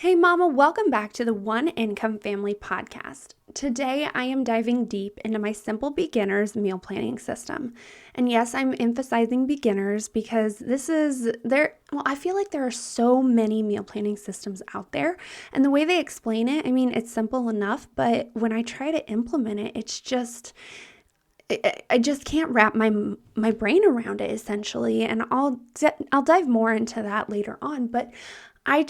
Hey mama, welcome back to the One Income Family podcast. Today I am diving deep into my simple beginners meal planning system. And yes, I'm emphasizing beginners because I feel like there are so many meal planning systems out there. And the way they explain it, it's simple enough, but when I try to implement it, I just can't wrap my brain around it essentially, and I'll dive more into that later on, but I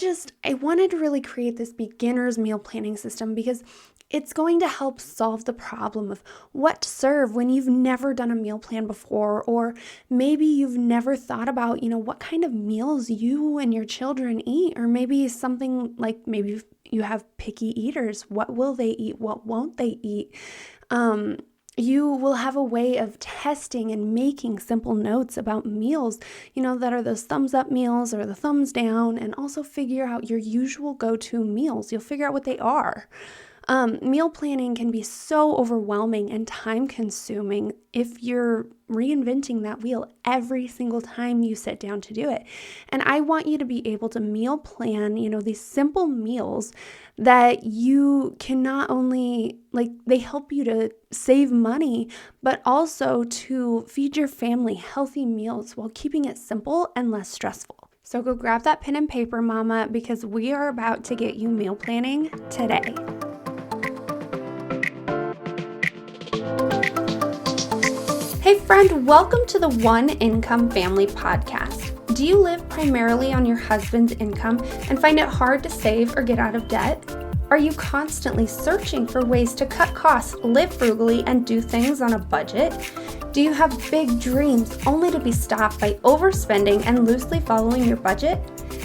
wanted to really create this beginner's meal planning system because it's going to help solve the problem of what to serve when you've never done a meal plan before, or maybe you've never thought about, what kind of meals you and your children eat, or maybe something like maybe you have picky eaters. What will they eat? What won't they eat? You will have a way of testing and making simple notes about meals, that are those thumbs up meals or the thumbs down, and also figure out your usual go-to meals. You'll figure out what they are. Meal planning can be so overwhelming and time consuming if you're reinventing that wheel every single time you sit down to do it. And I want you to be able to meal plan, these simple meals that you can not only, they help you to save money, but also to feed your family healthy meals while keeping it simple and less stressful. So go grab that pen and paper, mama, because we are about to get you meal planning today. Hey friend, welcome to the One Income Family podcast. Do you live primarily on your husband's income and find it hard to save or get out of debt? Are you constantly searching for ways to cut costs, live frugally, and do things on a budget? Do you have big dreams only to be stopped by overspending and loosely following your budget?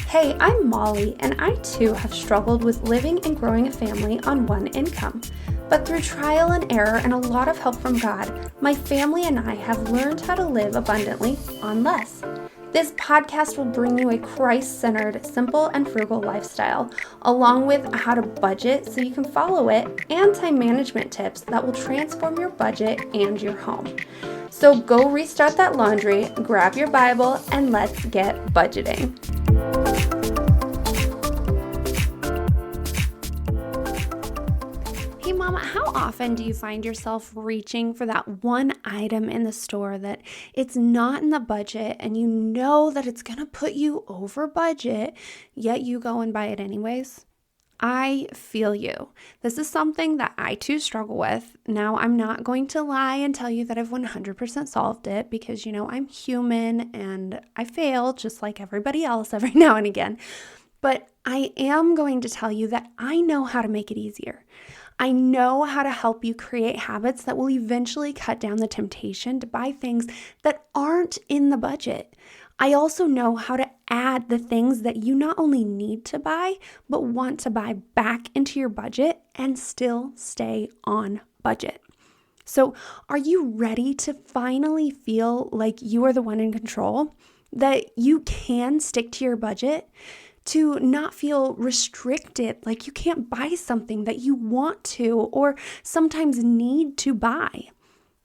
Hey, I'm Molly, and I too have struggled with living and growing a family on one income. But through trial and error and a lot of help from God, my family and I have learned how to live abundantly on less. This podcast will bring you a Christ-centered, simple, and frugal lifestyle, along with how to budget so you can follow it, and time management tips that will transform your budget and your home. So go restart that laundry, grab your Bible, and let's get budgeting. Hey mama, how often do you find yourself reaching for that one item in the store that it's not in the budget and you know that it's going to put you over budget, yet you go and buy it anyways? I feel you. This is something that I too struggle with. Now, I'm not going to lie and tell you that I've 100% solved it because, I'm human and I fail just like everybody else every now and again. But I am going to tell you that I know how to make it easier. I know how to help you create habits that will eventually cut down the temptation to buy things that aren't in the budget. I also know how to add the things that you not only need to buy, but want to buy back into your budget and still stay on budget. So, are you ready to finally feel like you are the one in control? That you can stick to your budget? To not feel restricted, like you can't buy something that you want to or sometimes need to buy?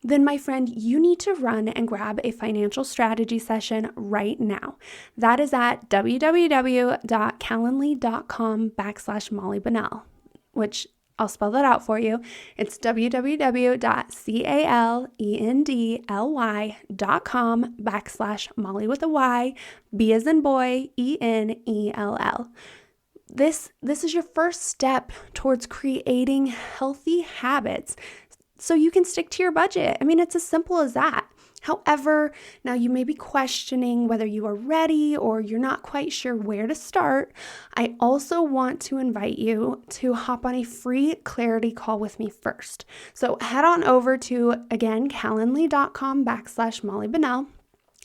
Then my friend, you need to run and grab a financial strategy session right now. That is at www.calendly.com/Molly Bunnell, which I'll spell that out for you. It's www.calendly.com/Molly with a Y, B as in boy, ENELL. This is your first step towards creating healthy habits so you can stick to your budget. It's as simple as that. However, now you may be questioning whether you are ready or you're not quite sure where to start. I also want to invite you to hop on a free clarity call with me first. So head on over to, again, calendly.com/Molly Bunnell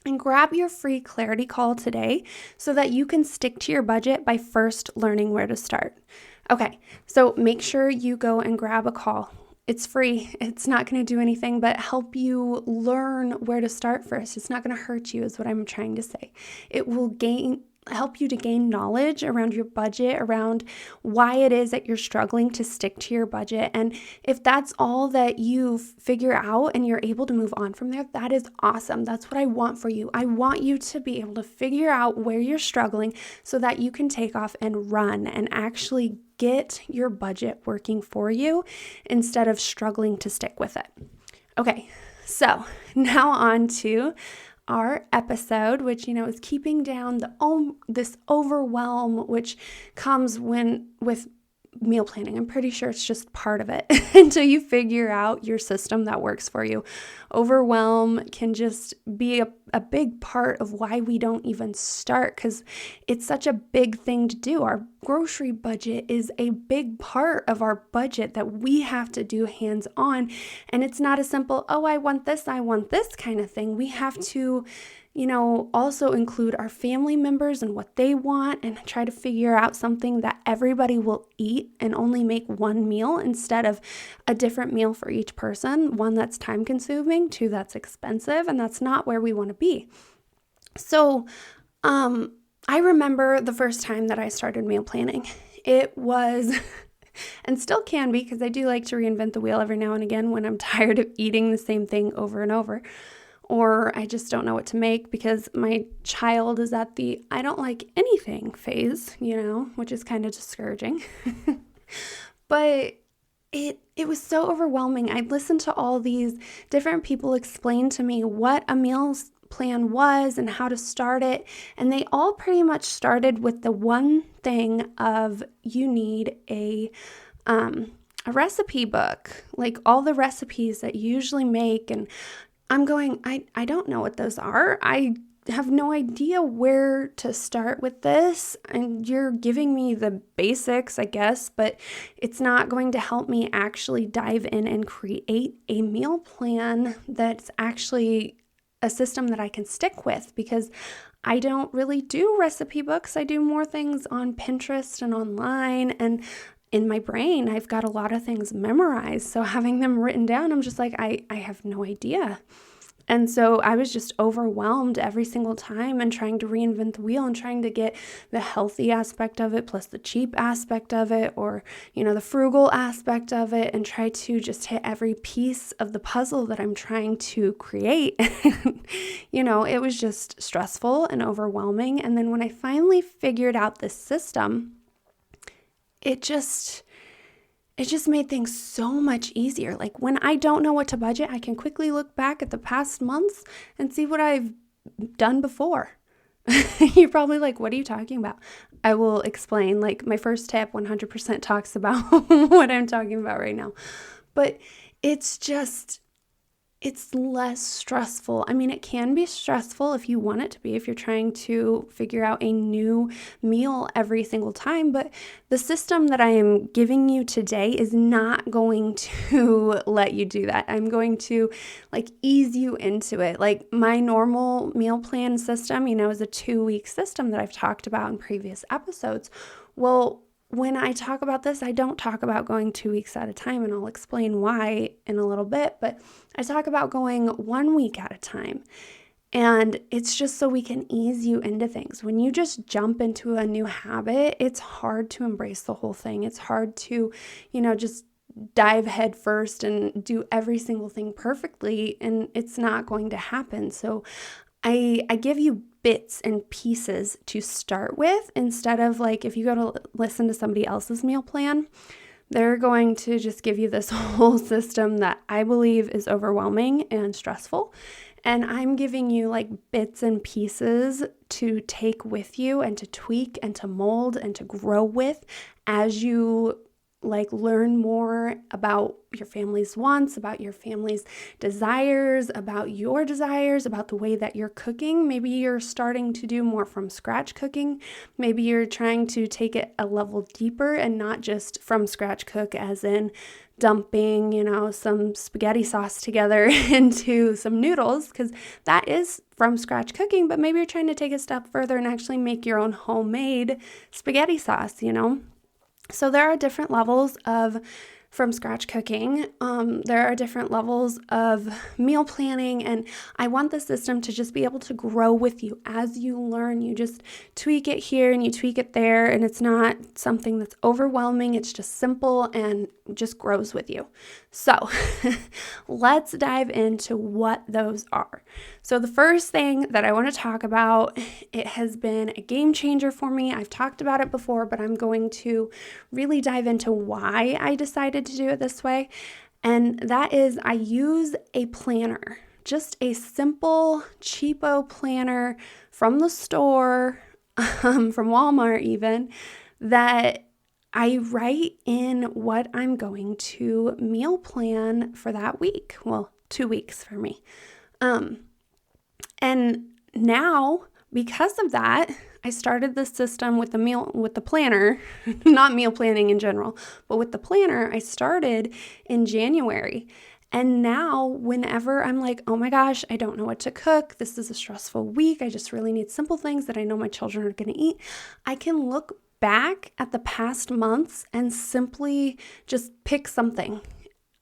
and grab your free clarity call today so that you can stick to your budget by first learning where to start. Okay, so make sure you go and grab a call. It's free. It's not going to do anything but help you learn where to start first. It's not going to hurt you is what I'm trying to say. It will help you to gain knowledge around your budget, around why it is that you're struggling to stick to your budget. And if that's all that you figure out and you're able to move on from there, that is awesome. That's what I want for you. I want you to be able to figure out where you're struggling so that you can take off and run and actually get your budget working for you instead of struggling to stick with it. Okay, so now on to our episode, which, is keeping down this overwhelm, which comes with meal planning. I'm pretty sure it's just part of it until you figure out your system that works for you. Overwhelm can just be a big part of why we don't even start, because it's such a big thing to do. Our grocery budget is a big part of our budget that we have to do hands-on. And it's not a simple, oh, I want this kind of thing. We have to also include our family members and what they want and try to figure out something that everybody will eat and only make one meal instead of a different meal for each person. One that's time consuming, two that's expensive, and that's not where we want to be. So, I remember the first time that I started meal planning. It was and still can be, because I do like to reinvent the wheel every now and again when I'm tired of eating the same thing over and over. Or I just don't know what to make because my child is at the I don't like anything phase, which is kind of discouraging. But it was so overwhelming. I'd listen to all these different people explain to me what a meal plan was and how to start it. And they all pretty much started with the one thing of you need a recipe book, like all the recipes that you usually make. And I'm going, I don't know what those are. I have no idea where to start with this. And you're giving me the basics, I guess, but it's not going to help me actually dive in and create a meal plan that's actually a system that I can stick with, because I don't really do recipe books. I do more things on Pinterest and online, and in my brain, I've got a lot of things memorized. So having them written down, I'm just like, I have no idea. And so I was just overwhelmed every single time and trying to reinvent the wheel and trying to get the healthy aspect of it plus the cheap aspect of it, or, the frugal aspect of it, and try to just hit every piece of the puzzle that I'm trying to create. It was just stressful and overwhelming. And then when I finally figured out this system, it just made things so much easier. Like when I don't know what to budget, I can quickly look back at the past months and see what I've done before. You're probably like, what are you talking about? I will explain. Like my first tip 100% talks about what I'm talking about right now. But it's less stressful. I mean, it can be stressful if you want it to be, if you're trying to figure out a new meal every single time. But the system that I am giving you today is not going to let you do that. I'm going to ease you into it. Like my normal meal plan system, is a 2-week system that I've talked about in previous episodes. Well, when I talk about this, I don't talk about going 2 weeks at a time, and I'll explain why in a little bit, but I talk about going 1 week at a time. And it's just so we can ease you into things. When you just jump into a new habit, it's hard to embrace the whole thing. It's hard to, just dive head first and do every single thing perfectly, and it's not going to happen. So I give you bits and pieces to start with, instead of if you go to listen to somebody else's meal plan, they're going to just give you this whole system that I believe is overwhelming and stressful. And I'm giving you bits and pieces to take with you and to tweak and to mold and to grow with as you learn more about your family's wants, about your family's desires, about your desires, about the way that you're cooking. Maybe you're starting to do more from scratch cooking. Maybe you're trying to take it a level deeper and not just from scratch cook as in dumping, some spaghetti sauce together into some noodles, because that is from scratch cooking. But maybe you're trying to take a step further and actually make your own homemade spaghetti sauce, So there are different levels of from scratch cooking. There are different levels of meal planning, and I want the system to just be able to grow with you as you learn. You just tweak it here and you tweak it there, and it's not something that's overwhelming. It's just simple and just grows with you. So let's dive into what those are. So the first thing that I want to talk about, it has been a game changer for me. I've talked about it before, but I'm going to really dive into why I decided to do it this way. And that is, I use a planner, just a simple, cheapo planner from the store, from Walmart even, that I write in what I'm going to meal plan for that week. Well, 2 weeks for me. And now, because of that, I started this system with the planner, not meal planning in general, but with the planner, I started in January. And now whenever I'm like, oh my gosh, I don't know what to cook, this is a stressful week, I just really need simple things that I know my children are going to eat, I can look back at the past months and simply just pick something.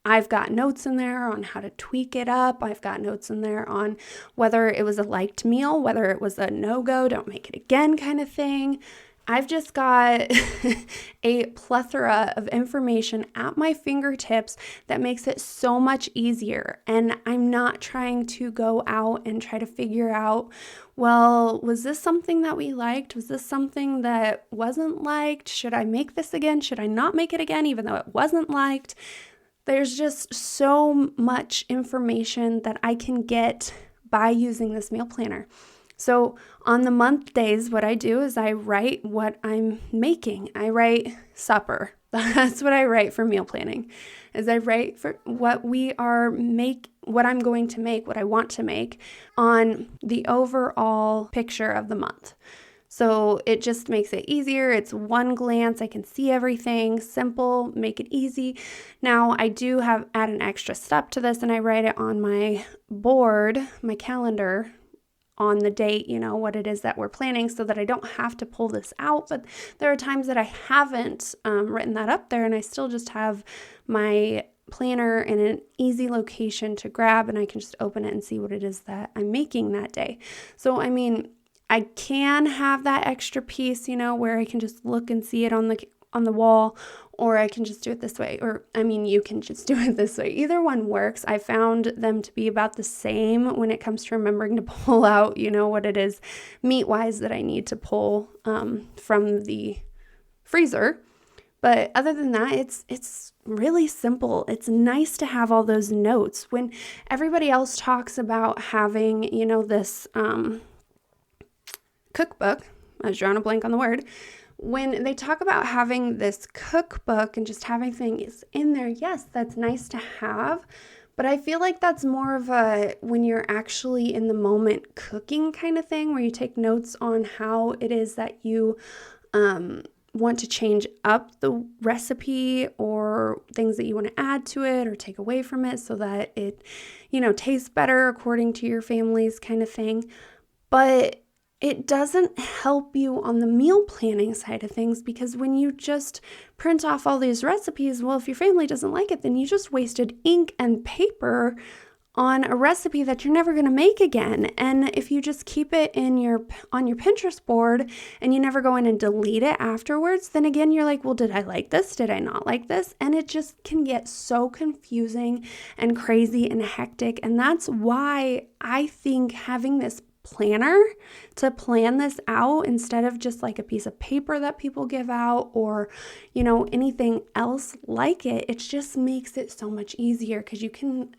I've got notes in there on how to tweak it up. I've got notes in there on whether it was a liked meal, whether it was a no-go, don't make it again kind of thing. I've just got a plethora of information at my fingertips that makes it so much easier. And I'm not trying to go out and try to figure out, well, was this something that we liked? Was this something that wasn't liked? Should I make this again? Should I not make it again, even though it wasn't liked? There's just so much information that I can get by using this meal planner. So on the month days, what I do is I write what I'm making. I write supper. That's what I write for meal planning, is I write for what I'm going to make, what I want to make on the overall picture of the month. So it just makes it easier. It's one glance. I can see everything, simple, make it easy. Now I do add an extra step to this, and I write it on my board, my calendar, on the date, what it is that we're planning, so that I don't have to pull this out. But there are times that I haven't written that up there, and I still just have my planner in an easy location to grab, and I can just open it and see what it is that I'm making that day. So, I can have that extra piece, where I can just look and see it on the wall, or I can just do it this way. You can just do it this way. Either one works. I found them to be about the same when it comes to remembering to pull out, what it is meat-wise that I need to pull from the freezer. But other than that, it's really simple. It's nice to have all those notes. When everybody else talks about having, this cookbook, I was drawing a blank on the word, when they talk about having this cookbook and just having things in there, yes, that's nice to have, but I feel like that's more of a when you're actually in the moment cooking kind of thing, where you take notes on how it is that you want to change up the recipe, or things that you want to add to it or take away from it so that it, tastes better according to your family's kind of thing. But it doesn't help you on the meal planning side of things, because when you just print off all these recipes, well, if your family doesn't like it, then you just wasted ink and paper on a recipe that you're never going to make again. And if you just keep it on your Pinterest board and you never go in and delete it afterwards, then again, you're like, well, did I like this? Did I not like this? And it just can get so confusing and crazy and hectic. And that's why I think having this planner to plan this out, instead of just like a piece of paper that people give out, or anything else like it, it just makes it so much easier, because you can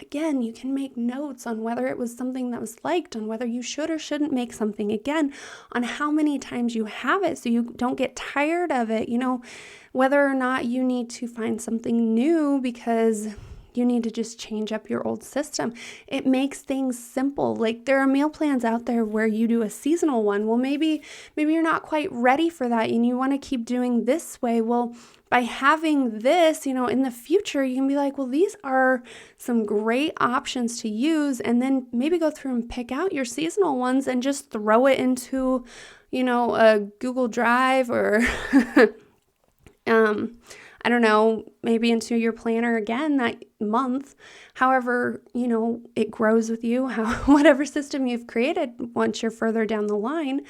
make notes on whether it was something that was liked, on whether you should or shouldn't make something again, on how many times you have it so you don't get tired of it, whether or not you need to find something new because you need to just change up your old system. It makes things simple. Like, there are meal plans out there where you do a seasonal one. Well, maybe you're not quite ready for that and you want to keep doing this way. Well, by having this, in the future, you can be like, well, these are some great options to use, and then maybe go through and pick out your seasonal ones and just throw it into, a Google Drive, or I don't know, maybe into your planner again that month. However, it grows with you, whatever system you've created once you're further down the line.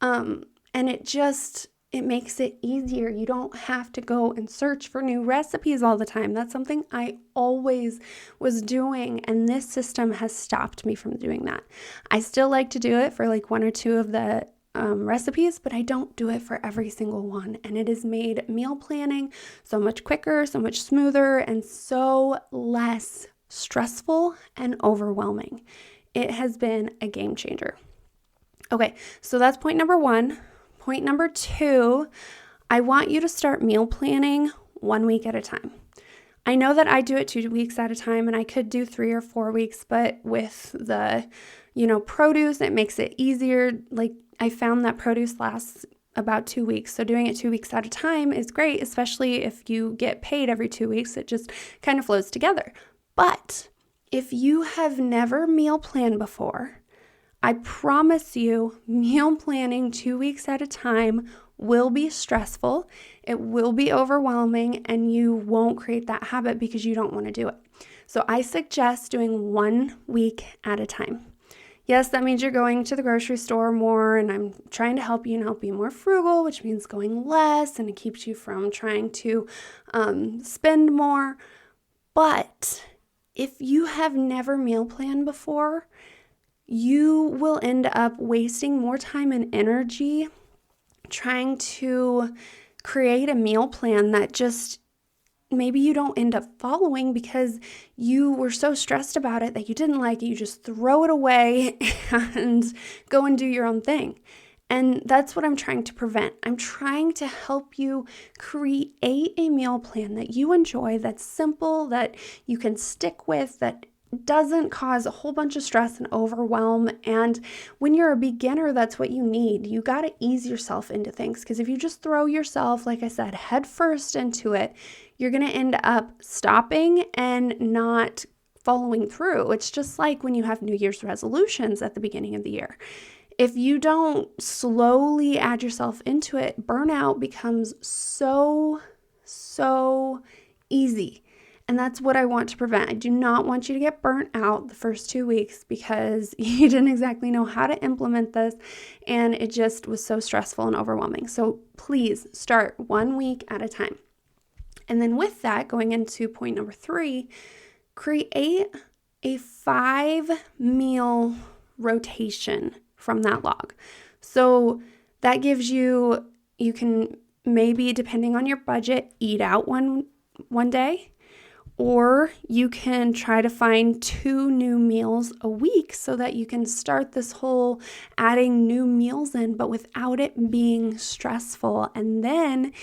And it makes it easier. You don't have to go and search for new recipes all the time. That's something I always was doing, and this system has stopped me from doing that. I still like to do it for like one or two of the recipes, but I don't do it for every single one. And it has made meal planning so much quicker, so much smoother, and so less stressful and overwhelming. It has been a game changer. Okay, so that's point number 1. Point number 2, I want you to start meal planning 1 week at a time. I know that I do it 2 weeks at a time, and I could do 3 or 4 weeks, but with the, produce, it makes it easier. Like, I found that produce lasts about 2 weeks. So doing it 2 weeks at a time is great, especially if you get paid every 2 weeks. It just kind of flows together. But if you have never meal planned before, I promise you, meal planning 2 weeks at a time will be stressful, it will be overwhelming, and you won't create that habit because you don't want to do it. So I suggest doing 1 week at a time. Yes, that means you're going to the grocery store more, and I'm trying to help you be more frugal, which means going less, and it keeps you from trying to spend more. But if you have never meal planned before, you will end up wasting more time and energy trying to create a meal plan that just maybe you don't end up following because you were so stressed about it that you didn't like it. You just throw it away and go and do your own thing. And that's what I'm trying to prevent. I'm trying to help you create a meal plan that you enjoy, that's simple, that you can stick with, that doesn't cause a whole bunch of stress and overwhelm. And when you're a beginner, that's what you need. You got to ease yourself into things, because if you just throw yourself, like I said, head first into it, you're going to end up stopping and not following through. It's just like when you have New Year's resolutions at the beginning of the year. If you don't slowly add yourself into it, burnout becomes so easy. And that's what I want to prevent. I do not want you to get burnt out the first 2 weeks because you didn't exactly know how to implement this, and it just was so stressful and overwhelming. So please start 1 week at a time. And then with that, going into point number 3, create a 5-meal rotation from that log. So that gives you can maybe, depending on your budget, eat out one day. Or you can try to find 2 new meals a week so that you can start this whole adding new meals in, but without it being stressful. And then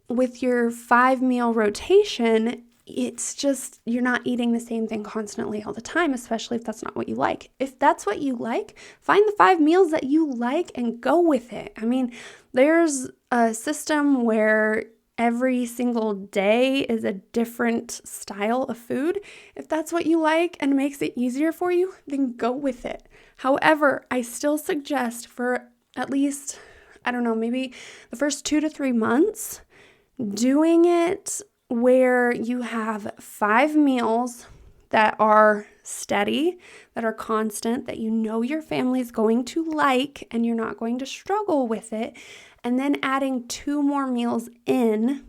with your 5-meal rotation, it's just, you're not eating the same thing constantly all the time, especially if that's not what you like. If that's what you like, find the 5 meals that you like and go with it. I mean, there's a system where every single day is a different style of food. If that's what you like and makes it easier for you, then go with it. However, I still suggest for at least, maybe the first 2 to 3 months, doing it where you have 5 meals that are steady, that are constant, that your family's going to like and you're not going to struggle with it. And then adding 2 more meals in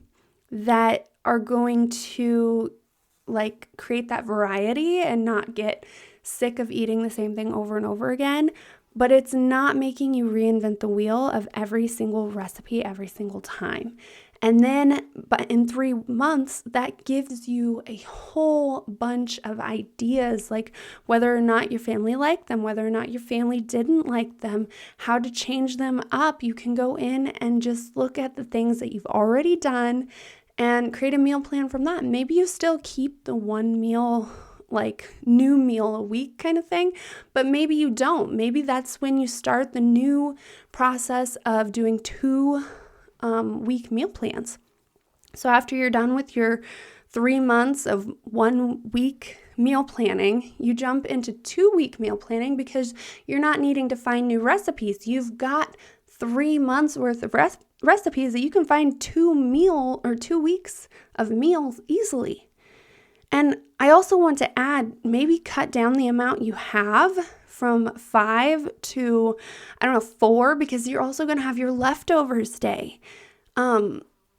that are going to create that variety and not get sick of eating the same thing over and over again. But it's not making you reinvent the wheel of every single recipe every single time. And then, but in 3 months, that gives you a whole bunch of ideas, like whether or not your family liked them, whether or not your family didn't like them, how to change them up. You can go in and just look at the things that you've already done and create a meal plan from that. Maybe you still keep the 1 meal, new meal a week kind of thing, but maybe you don't. Maybe that's when you start the new process of doing 2 week meal plans. So after you're done with your 3 months of 1 week meal planning, you jump into 2-week meal planning because you're not needing to find new recipes. You've got 3 months worth of recipes that you can find 2 weeks of meals easily. And I also want to add, maybe cut down the amount you have from 5 to, 4, because you're also going to have your leftovers day.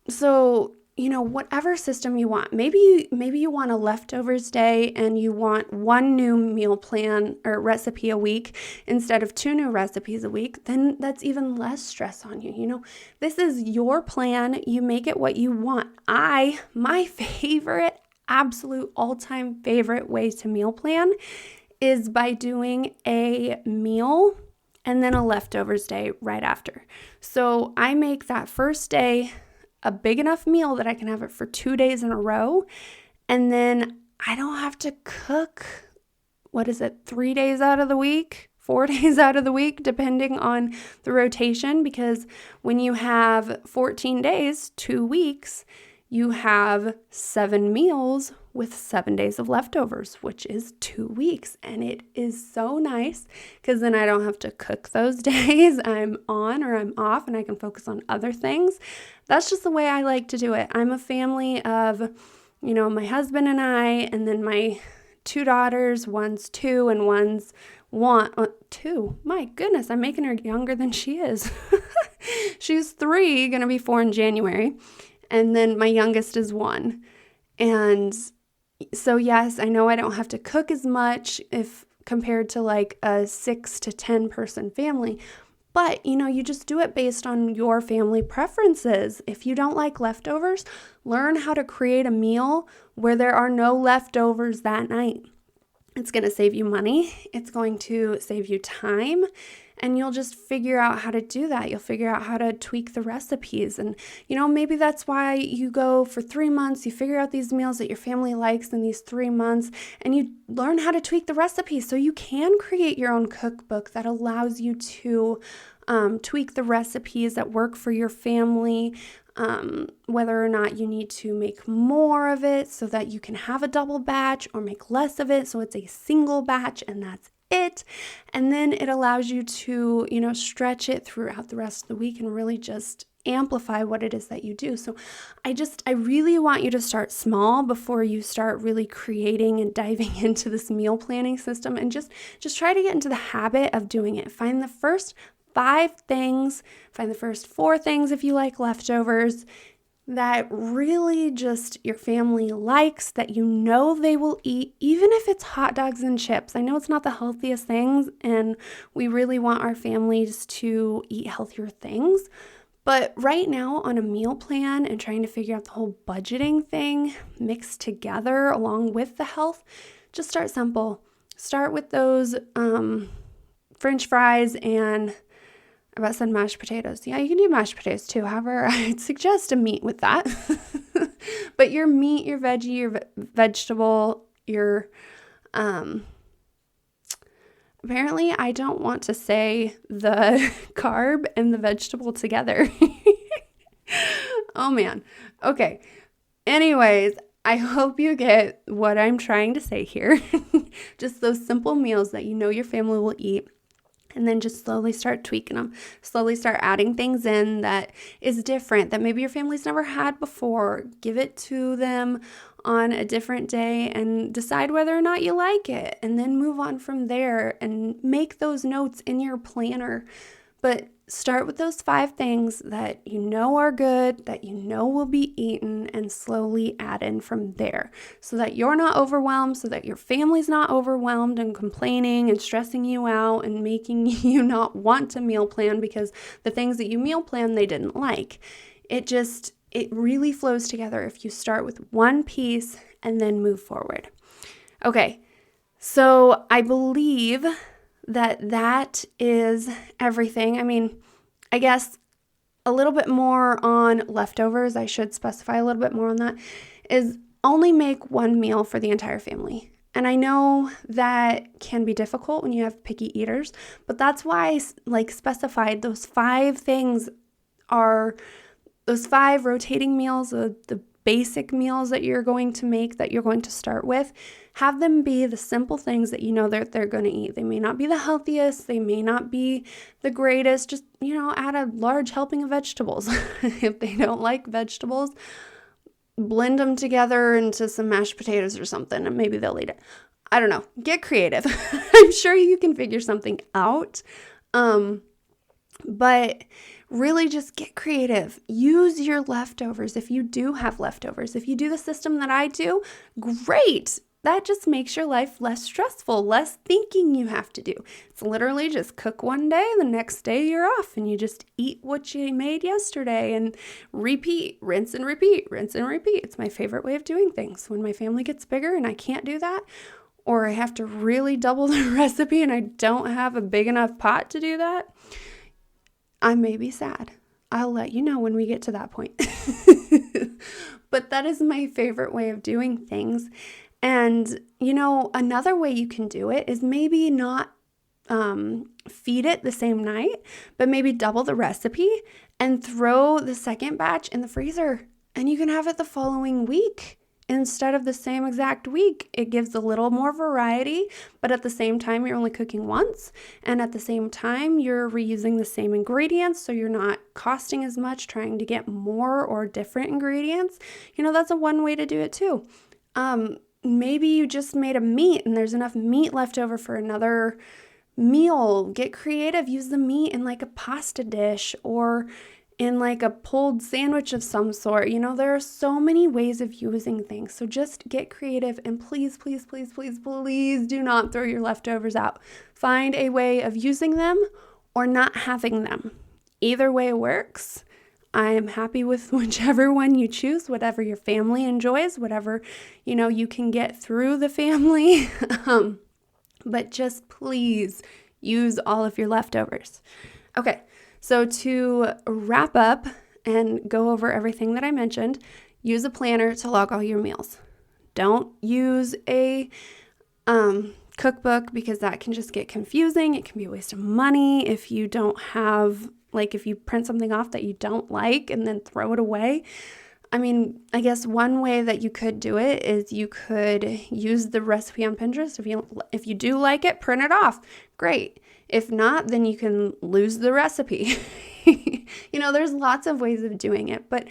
So, whatever system you want, maybe you want a leftovers day and you want 1 new meal plan or recipe a week instead of 2 new recipes a week, then that's even less stress on you. This is your plan. You make it what you want. My favorite, absolute all-time favorite way to meal plan is by doing a meal and then a leftovers day right after. So I make that first day a big enough meal that I can have it for 2 days in a row. And then I don't have to cook, 3 days out of the week, 4 days out of the week, depending on the rotation. Because when you have 14 days, 2 weeks, you have 7 meals with 7 days of leftovers, which is 2 weeks. And it is so nice because then I don't have to cook those days. I'm on or I'm off and I can focus on other things. That's just the way I like to do it. I'm a family of, my husband and I, and then my 2 daughters, one's 2 and one's 2. My goodness, I'm making her younger than she is. She's 3, going to be 4 in January. And then my youngest is 1. And so yes, I know I don't have to cook as much if compared to like a 6 to 10 person family, but you just do it based on your family preferences. If you don't like leftovers, learn how to create a meal where there are no leftovers that night. It's going to save you money. It's going to save you time. And you'll just figure out how to do that. You'll figure out how to tweak the recipes. And, maybe that's why you go for 3 months. You figure out these meals that your family likes in these 3 months. And you learn how to tweak the recipes so you can create your own cookbook that allows you to tweak the recipes that work for your family. Whether or not you need to make more of it so that you can have a double batch, or make less of it so it's a single batch and that's it. And then it allows you to, stretch it throughout the rest of the week and really just amplify what it is that you do. So I really want you to start small before you start really creating and diving into this meal planning system, and just try to get into the habit of doing it. Find the first 5 things, find the first 4 things if you like leftovers, that really just your family likes, that they will eat, even if it's hot dogs and chips. I know it's not the healthiest things, and we really want our families to eat healthier things. But right now on a meal plan and trying to figure out the whole budgeting thing mixed together along with the health, just start simple. Start with those French fries and I about said mashed potatoes. Yeah, you can do mashed potatoes too. However, I'd suggest a meat with that. But your meat, your veggie, your vegetable, your apparently I don't want to say the carb and the vegetable together. Oh man. Okay. Anyways, I hope you get what I'm trying to say here. Just those simple meals that your family will eat. And then just slowly start tweaking them. Slowly start adding things in that is different, that maybe your family's never had before. Give it to them on a different day and decide whether or not you like it. And then move on from there and make those notes in your planner. But start with those 5 things that are good, that will be eaten, and slowly add in from there so that you're not overwhelmed, so that your family's not overwhelmed and complaining and stressing you out and making you not want to meal plan because the things that you meal plan they didn't like. It really flows together if you start with one piece and then move forward. Okay, so I believe that is everything. I mean, I guess a little bit more on leftovers, I should specify a little bit more on that, is only make 1 meal for the entire family. And I know that can be difficult when you have picky eaters, but that's why I specified those 5 things are those 5 rotating meals, the basic meals that you're going to make, that you're going to start with, have them be the simple things that you know that they're going to eat. They may not be the healthiest, they may not be the greatest, just, add a large helping of vegetables. If they don't like vegetables, blend them together into some mashed potatoes or something, and maybe they'll eat it. I don't know. Get creative. I'm sure you can figure something out. But really just get creative. Use your leftovers if you do have leftovers. If you do the system that I do, great. That just makes your life less stressful, less thinking you have to do. It's literally just cook one day, the next day you're off, and you just eat what you made yesterday and repeat, rinse and repeat, rinse and repeat. It's my favorite way of doing things. When my family gets bigger and I can't do that, or I have to really double the recipe and I don't have a big enough pot to do that, I may be sad. I'll let you know when we get to that point. But that is my favorite way of doing things. And, another way you can do it is maybe not feed it the same night, but maybe double the recipe and throw the second batch in the freezer. And you can have it the following week instead of the same exact week. It gives a little more variety, but at the same time, you're only cooking once. And at the same time, you're reusing the same ingredients, so you're not costing as much trying to get more or different ingredients. That's a one way to do it too. Maybe you just made a meat and there's enough meat left over for another meal. Get creative. Use the meat in like a pasta dish or in like a pulled sandwich of some sort. There are so many ways of using things. So just get creative, and please, please, please, please, please do not throw your leftovers out. Find a way of using them or not having them. Either way works. I am happy with whichever one you choose, whatever your family enjoys, whatever, you can get through the family. But just please use all of your leftovers. Okay, so to wrap up and go over everything that I mentioned, use a planner to log all your meals. Don't use a cookbook, because that can just get confusing. It can be a waste of money if you don't have, if you print something off that you don't like and then throw it away. I guess one way that you could do it is you could use the recipe on Pinterest. If you do like it, print it off. Great. If not, then you can lose the recipe. There's lots of ways of doing it, but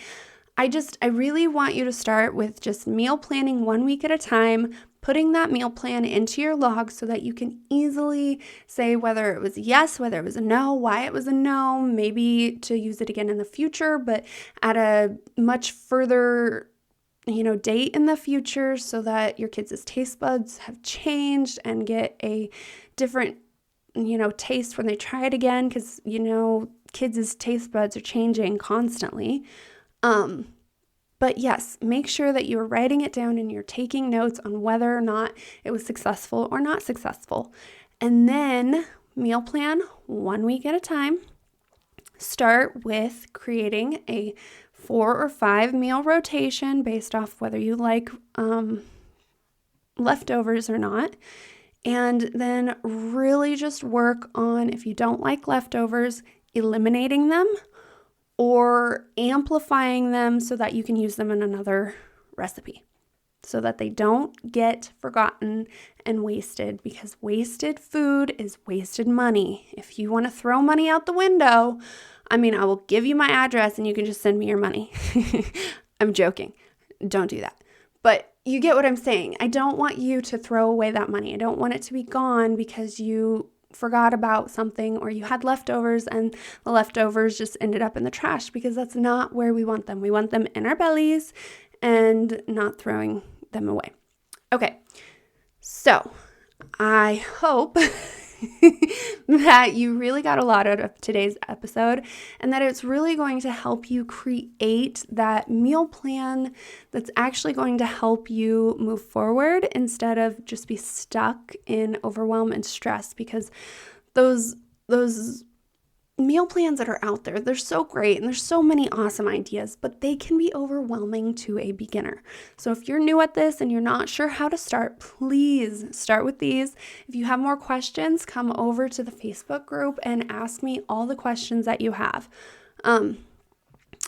I really want you to start with just meal planning 1 week at a time, putting that meal plan into your log so that you can easily say whether it was a yes, whether it was a no, why it was a no, maybe to use it again in the future, but at a much further, date in the future, so that your kids' taste buds have changed and get a different, taste when they try it again, because, kids' taste buds are changing constantly. But yes, make sure that you're writing it down and you're taking notes on whether or not it was successful or not successful. And then meal plan 1 week at a time. Start with creating a 4 or 5 meal rotation based off whether you like leftovers or not. And then really just work on, if you don't like leftovers, eliminating them or amplifying them so that you can use them in another recipe, so that they don't get forgotten and wasted, because wasted food is wasted money. If you want to throw money out the window, I will give you my address and you can just send me your money. I'm joking. Don't do that. But you get what I'm saying. I don't want you to throw away that money. I don't want it to be gone because you forgot about something or you had leftovers and the leftovers just ended up in the trash, because that's not where we want them. We want them in our bellies and not throwing them away. Okay, so I hope that you really got a lot out of today's episode, and that it's really going to help you create that meal plan that's actually going to help you move forward instead of just be stuck in overwhelm and stress, because those meal plans that are out there, they're so great and there's so many awesome ideas, but they can be overwhelming to a beginner. So if you're new at this and you're not sure how to start, please start with these. If you have more questions, come over to the Facebook group and ask me all the questions that you have.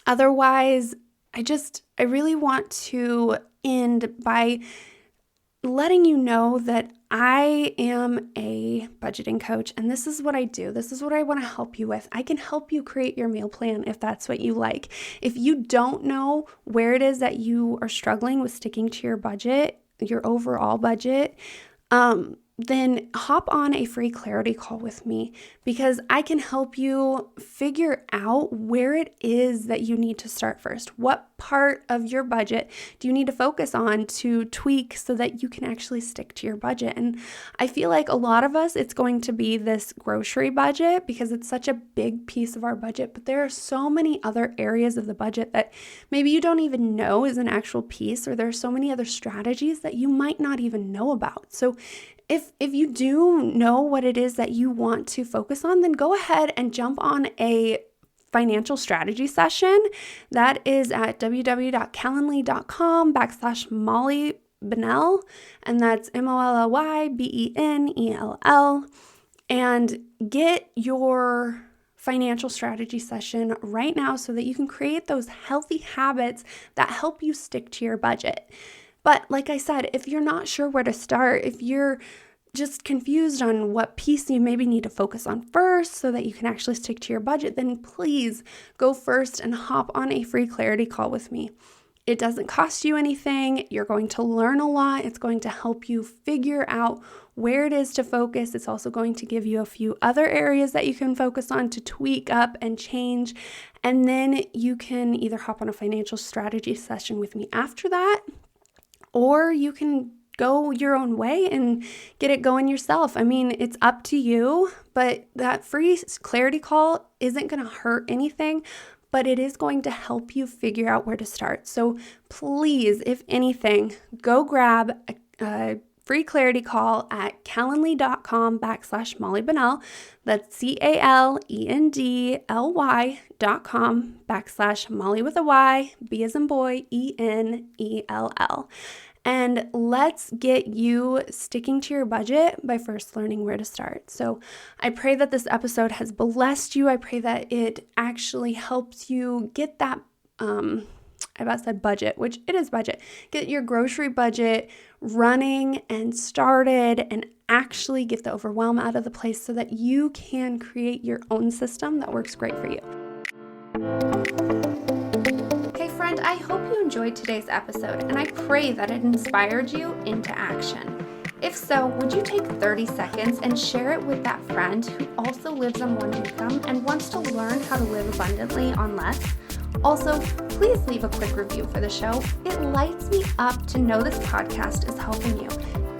Otherwise, I really want to end by letting you know that I am a budgeting coach, and this is what I do. This is what I want to help you with. I can help you create your meal plan if that's what you like. If you don't know where it is that you are struggling with sticking to your budget, your overall budget, then hop on a free clarity call with me, because I can help you figure out where it is that you need to start first. What part of your budget do you need to focus on to tweak so that you can actually stick to your budget? And I feel like a lot of us, it's going to be this grocery budget because it's such a big piece of our budget, but there are so many other areas of the budget that maybe you don't even know is an actual piece, or there are so many other strategies that you might not even know about. So if you do know what it is that you want to focus on, then go ahead and jump on a financial strategy session. That is at www.calendly.com/Molly Benell, and that's MOLLYBENELL, and get your financial strategy session right now so that you can create those healthy habits that help you stick to your budget. But like I said, if you're not sure where to start, if you're just confused on what piece you maybe need to focus on first so that you can actually stick to your budget, then please go first and hop on a free clarity call with me. It doesn't cost you anything. You're going to learn a lot. It's going to help you figure out where it is to focus. It's also going to give you a few other areas that you can focus on to tweak up and change. And then you can either hop on a financial strategy session with me after that, or you can go your own way and get it going yourself. I mean, it's up to you, but that free clarity call isn't going to hurt anything, but it is going to help you figure out where to start. So please, if anything, go grab a free clarity call at calendly.com/Molly Benell. That's CALENDLY.com/Molly with a Y, B as in boy, ENELL. And let's get you sticking to your budget by first learning where to start. So I pray that this episode has blessed you. I pray that it actually helps you get that, I about said budget, which it is budget. Get your grocery budget running and started, and actually get the overwhelm out of the place so that you can create your own system that works great for you. Friend, I hope you enjoyed today's episode, and I pray that it inspired you into action. If so, would you take 30 seconds and share it with that friend who also lives on one income and wants to learn how to live abundantly on less? Also, please leave a quick review for the show. It lights me up to know this podcast is helping you,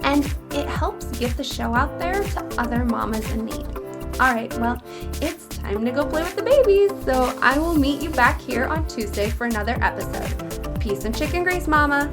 and it helps get the show out there to other mamas in need. All right, well, it's time to go play with the babies, so I will meet you back here on Tuesday for another episode. Peace and chicken grease, mama.